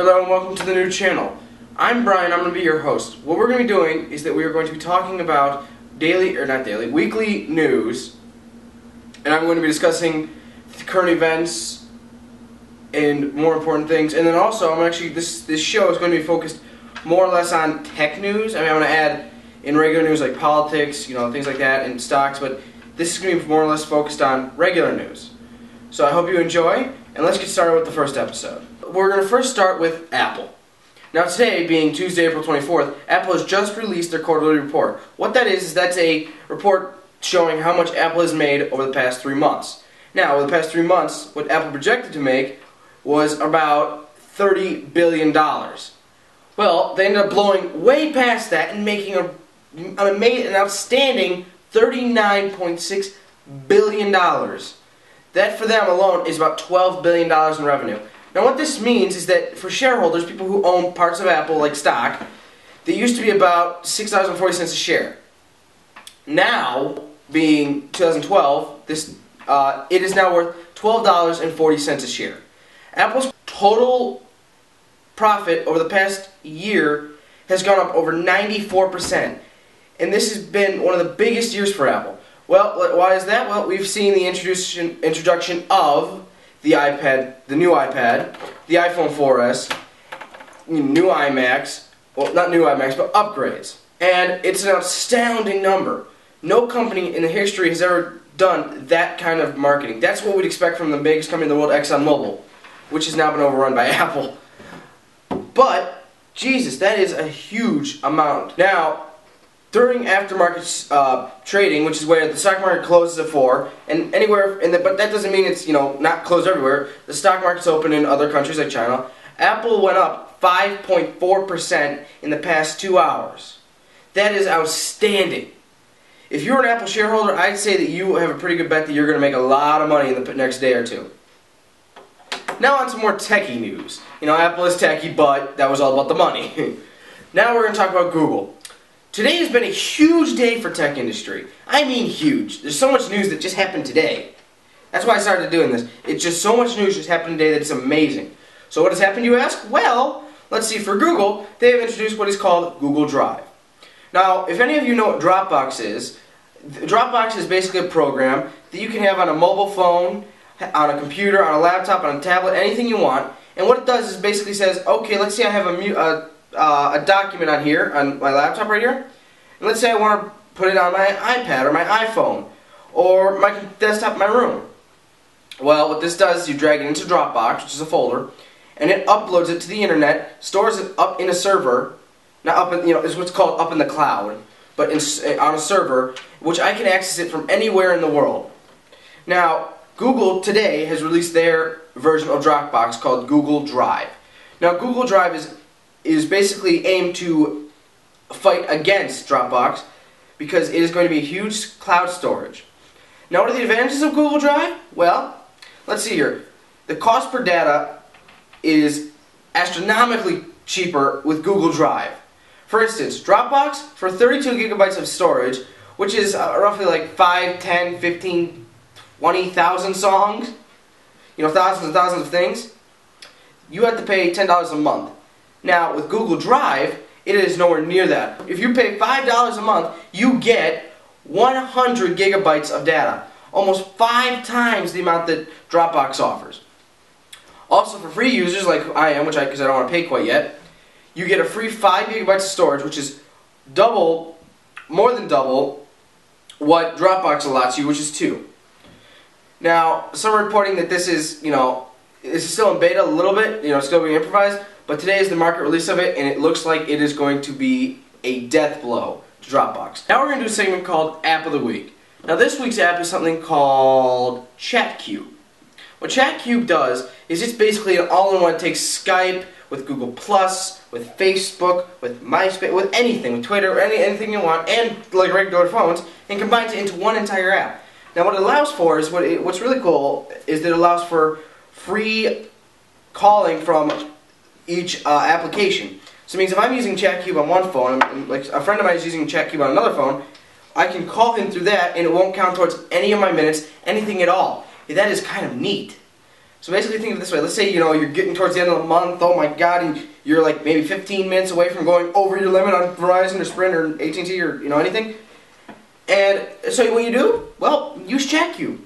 Hello and welcome to the new channel. I'm Brian, I'm going to be your host. What we're going to be doing is that we are going to be talking about weekly news, and I'm going to be discussing current events and more important things. And then also, this show is going to be focused more or less on tech news. I'm going to add in regular news like politics, things like that, and stocks, but this is going to be more or less focused on regular news. So I hope you enjoy, and let's get started with the first episode. We're going to first start with Apple. Now today, being Tuesday, April 24th, Apple has just released their quarterly report. What that is that's a report showing how much Apple has made over the past 3 months. Now, over the past 3 months, what Apple projected to make was about $30 billion. Well, they ended up blowing way past that and making an outstanding $39.6 billion. That for them alone is about $12 billion in revenue. Now what this means is that for shareholders, people who own parts of Apple like stock, they used to be about $6.40 a share. Now, being 2012, it is now worth $12.40 a share. Apple's total profit over the past year has gone up over 94%. And this has been one of the biggest years for Apple. Well, why is that? Well, we've seen the introduction of the iPad, the new iPad, the iPhone 4S, new iMacs, well, not new iMacs, but upgrades. And it's an astounding number. No company in the history has ever done that kind of marketing. That's what we'd expect from the biggest company in the world, ExxonMobil, which has now been overrun by Apple. But, Jesus, that is a huge amount. Now, during aftermarket trading, which is where the stock market closes at 4, and anywhere, but that doesn't mean it's not closed everywhere. The stock market's open in other countries like China. Apple went up 5.4% in the past 2 hours. That is outstanding. If you're an Apple shareholder, I'd say that you have a pretty good bet that you're going to make a lot of money in the next day or two. Now on to more techie news. Apple is techie, but that was all about the money. Now we're going to talk about Google. Today has been a huge day for tech industry. I mean huge. There's so much news that just happened today. That's why I started doing this. It's just so much news just happened today that it's amazing. So what has happened, you ask? Well, let's see. For Google, they have introduced what is called Google Drive. Now, if any of you know what Dropbox is basically a program that you can have on a mobile phone, on a computer, on a laptop, on a tablet, anything you want. And what it does is basically says, okay, let's say I have a document on here, on my laptop right here, and let's say I want to put it on my iPad or my iPhone or my desktop in my room. Well, what this does is you drag it into Dropbox, which is a folder, and it uploads it to the internet, stores it up in a server, not up in, is what's called up in the cloud, but on a server, which I can access it from anywhere in the world. Now, Google today has released their version of Dropbox called Google Drive. Now, Google Drive is basically aimed to fight against Dropbox because it is going to be a huge cloud storage. Now, what are the advantages of Google Drive? Well, let's see here. The cost per data is astronomically cheaper with Google Drive. For instance, Dropbox, for 32 gigabytes of storage, which is roughly like 5, 10, 15, 20,000 songs, thousands and thousands of things, you have to pay $10 a month. Now, with Google Drive, it is nowhere near that. If you pay $5 a month, you get 100 gigabytes of data. Almost 5 times the amount that Dropbox offers. Also, for free users like I am, because I don't want to pay quite yet, you get a free 5 gigabytes of storage, which is more than double what Dropbox allots you, which is 2. Now, some are reporting that this is, this is still in beta a little bit, still being improvised, but today is the market release of it, and it looks like it is going to be a death blow to Dropbox. Now we're going to do a segment called App of the Week. Now this week's app is something called ChatCube. What ChatCube does is it's basically an all-in-one. It takes Skype with Google+, with Facebook, with MySpace, with anything, with Twitter, anything you want, and like regular phones, and combines it into one entire app. Now what it allows for is, what's really cool, is that it allows for free calling from each application. So it means if I'm using ChatCube on one phone, and like a friend of mine is using ChatCube on another phone, I can call him through that and it won't count towards any of my minutes, anything at all. That is kind of neat. So basically think of it this way. Let's say, you're getting towards the end of the month, oh my god, and you're like maybe 15 minutes away from going over your limit on Verizon or Sprint or AT&T or anything. And so what you do? Well, use ChatCube.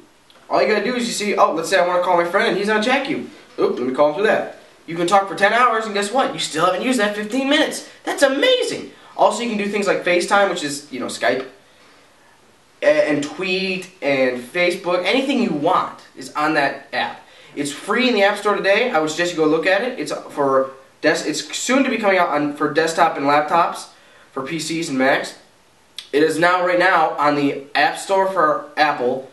All you gotta do is you see, oh, let's say I want to call my friend and he's on ChatCube. Oop, let me call him through that. You can talk for 10 hours and guess what? You still haven't used that 15 minutes. That's amazing. Also, you can do things like FaceTime, which is, Skype, and tweet and Facebook. Anything you want is on that app. It's free in the App Store today. I would suggest you go look at it. It's soon to be coming out for desktop and laptops, for PCs and Macs. It is right now on the App Store for Apple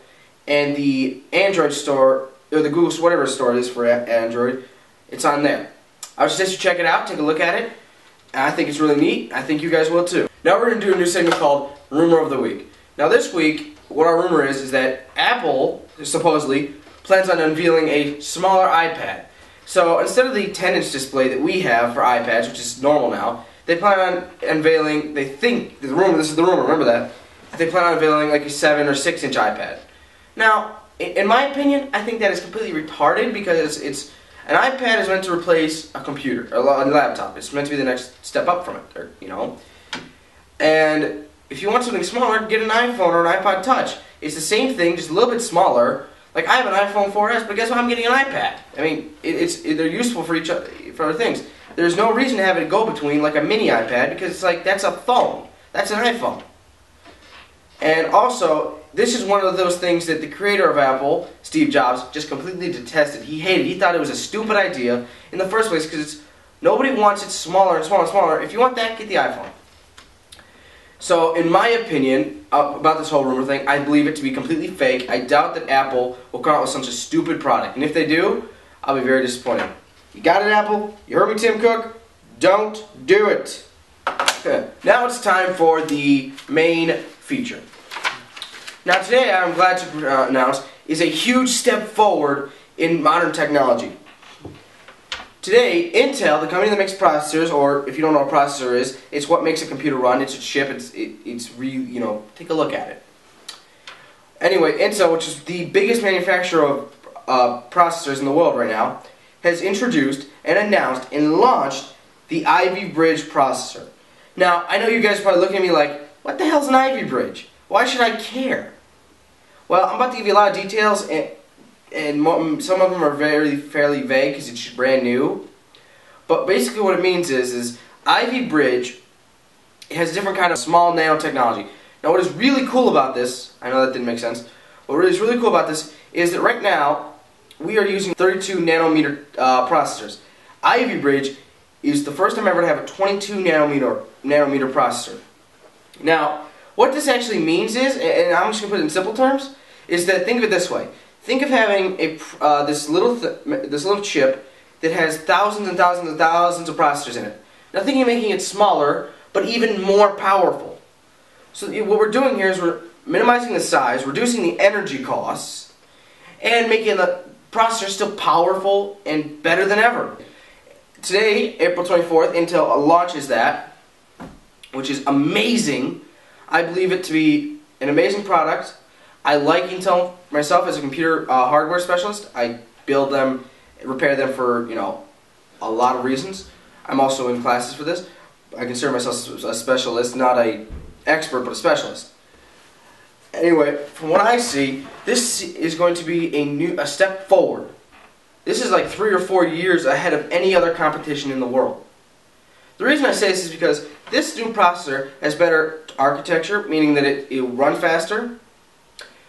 and the Android store, or the Google, whatever store it is for Android. It's on there. I would suggest you check it out, take a look at it. I think it's really neat. I think you guys will too. Now we're going to do a new segment called Rumor of the Week. Now this week, what our rumor is that Apple supposedly plans on unveiling a smaller iPad. So instead of the 10-inch display that we have for iPads, which is normal now, they plan on unveiling, this is the rumor, remember that, they plan on unveiling like a 7 or 6-inch iPad. Now, in my opinion, I think that is completely retarded because an iPad is meant to replace a computer, a laptop. It's meant to be the next step up from it, And if you want something smaller, get an iPhone or an iPod Touch. It's the same thing, just a little bit smaller. Like I have an iPhone 4S, but guess what? I'm getting an iPad. I mean, they're useful for other things. There's no reason to have it go between like a mini iPad because it's like that's a phone. That's an iPhone. And also, this is one of those things that the creator of Apple, Steve Jobs, just completely detested. He hated it. He thought it was a stupid idea in the first place because nobody wants it smaller and smaller and smaller. If you want that, get the iPhone. So, in my opinion, about this whole rumor thing, I believe it to be completely fake. I doubt that Apple will come out with such a stupid product. And if they do, I'll be very disappointed. You got it, Apple? You heard me, Tim Cook? Don't do it. Now it's time for the main feature. Now today, I'm glad to announce, is a huge step forward in modern technology. Today, Intel, the company that makes processors, or if you don't know what a processor is, it's what makes a computer run. It's a chip. It's really, take a look at it. Anyway, Intel, which is the biggest manufacturer of processors in the world right now, has introduced and announced and launched the Ivy Bridge processor. Now, I know you guys are probably looking at me like, what the hell's an Ivy Bridge? Why should I care? Well, I'm about to give you a lot of details, and some of them are fairly vague because it's brand new. But basically what it means is Ivy Bridge has a different kind of small nanotechnology. Now what is really cool about this, I know that didn't make sense, what is really cool about this is that right now we are using 32 nanometer processors. Ivy Bridge is the first time ever to have a 22 nanometer processor. Now, what this actually means is, and I'm just going to put it in simple terms, is that think of it this way. Think of having this little chip that has thousands and thousands and thousands of processors in it. Now think of making it smaller, but even more powerful. So what we're doing here is we're minimizing the size, reducing the energy costs, and making the processor still powerful and better than ever. Today, April 24th, Intel launches that, which is amazing. I believe it to be an amazing product. I like Intel myself as a computer hardware specialist. I build them, repair them for, a lot of reasons. I'm also in classes for this. I consider myself a specialist, not an expert, but a specialist. Anyway, from what I see, this is going to be a step forward. This is like 3 or 4 years ahead of any other competition in the world. The reason I say this is because this new processor has better architecture, meaning that it'll run faster,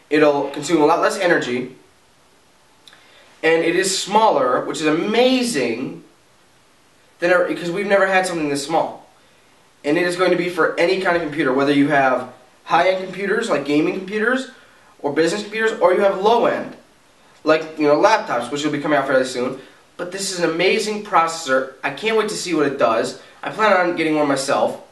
it'll consume a lot less energy, and it is smaller, which is amazing, because we've never had something this small. And it is going to be for any kind of computer, whether you have high-end computers, like gaming computers, or business computers, or you have low-end, like laptops, which will be coming out fairly soon. But this is an amazing processor. I can't wait to see what it does. I plan on getting one myself.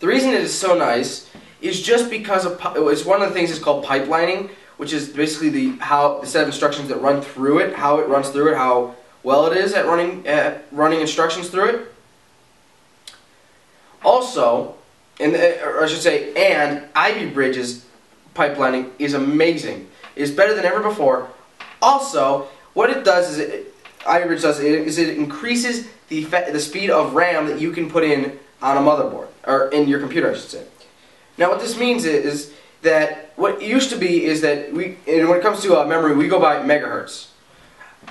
The reason it is so nice is just because it's one of the things that's called pipelining, which is basically the set of instructions that run through it, how it runs through it, how well it is at running instructions through it. Also, and Ivy Bridge's pipelining is amazing. It's better than ever before. Also, what it does is Ivy Bridge does is it increases the speed of RAM that you can put in on a motherboard, or in your computer, I should say. Now, what this means is that what it used to be is that when it comes to memory, we go by megahertz.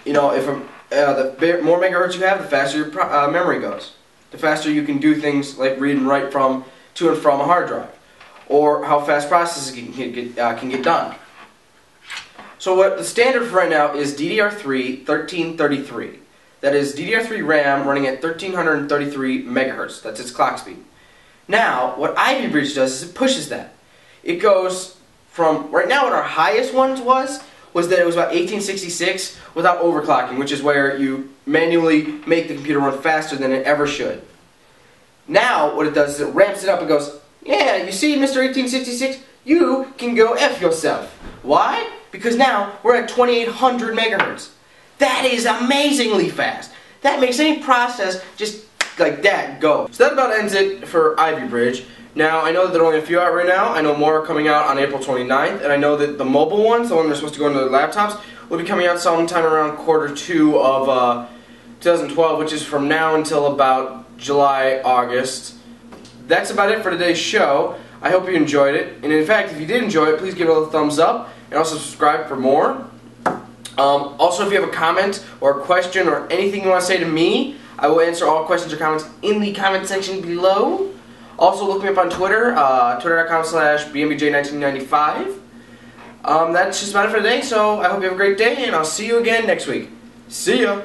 You know, if the more megahertz you have, the faster your memory goes. The faster you can do things like read and write to and from a hard drive, or how fast processing can get done. So what the standard for right now is DDR3 1333. That is DDR3 RAM running at 1333 megahertz. That's its clock speed. Now, what Ivy Bridge does is it pushes that. It goes from, right now what our highest ones was that it was about 1866 without overclocking, which is where you manually make the computer run faster than it ever should. Now, what it does is it ramps it up and goes, yeah, you see, Mr. 1866, you can go F yourself. Why? Because now we're at 2800 megahertz. That is amazingly fast. That makes any process just like that go. So that about ends it for Ivy Bridge. Now, I know that there are only a few out right now. I know more are coming out on April 29th, and I know that the mobile ones, the one that's supposed to go into the laptops, will be coming out sometime around Q2 of 2012, which is from now until about July, August. That's about it for today's show. I hope you enjoyed it, and in fact, if you did enjoy it, please give it a thumbs up, and also subscribe for more. Also, if you have a comment or a question or anything you want to say to me, I will answer all questions or comments in the comment section below. Also, look me up on Twitter, twitter.com/bmbj1995. That's just about it for today, so I hope you have a great day, and I'll see you again next week. See ya!